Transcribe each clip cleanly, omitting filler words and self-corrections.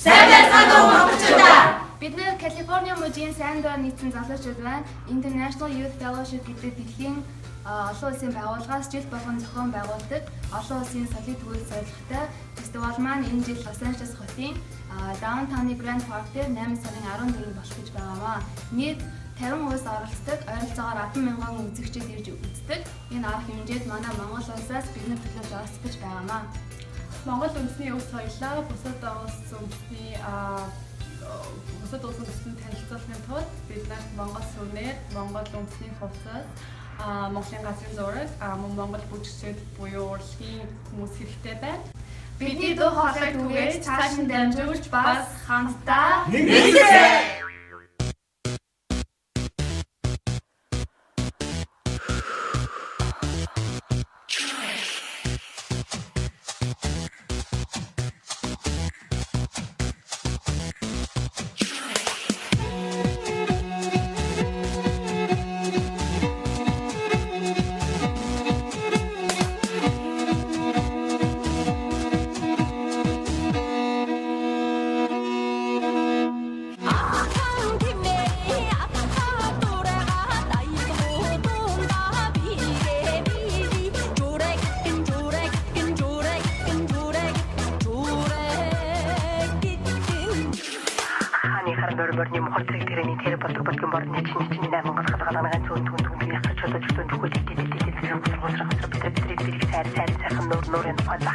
Сайн байцгаана уу монголчуудаа. Бид нэр Калифорни мужийн сайн дураар нийцсэн залуучууд байна. International Youth Fellowship гэдэг дэлхийн олон улсын байгууллагаас жил болгон зохион байгуулдаг олон улсын солид төгөл зорилготой фестивал маань энэ жил Лос Анжелес хотын Downtown Grand Park дээр 8 сарын 14-нд болох гэж байгаамаа. Нийт 50 улс оролцдог, ойролцоогоор 10,000 үзэгчид ирж үздэг. Энэ арга хэмжээд манай Монгол улсаас бидний төлөвлөж оролцох гэж байгаамаа. Монгол үндэсний өв соёлоо бусад улсын үндэстэнд танилцуулахын тулд бид нарт Монгол сүрнээр, Монгол үндэсний хувцас, Монголын газрын зураг, Монгол бүжигчид буюу урлагийн хүмүүс хэрэгтэй байна. Бидний дуу хоолойг түгээж цааш нь дамжуулж бас хамтдаа Нэгцээ! Борны мохорцыг тэрэний тэр болдог борны чинь найман гадгаалгаан зүүн түн яхаж чөлөөж төгөл бид сайхан нуурын фаза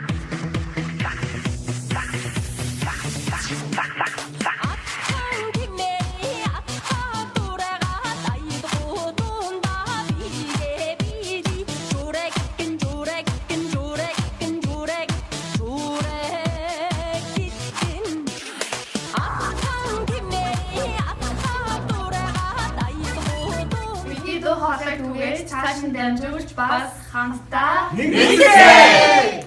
хоолойг түгээж цааш нь дамжуулж бас хамтдаа Нэгцээ!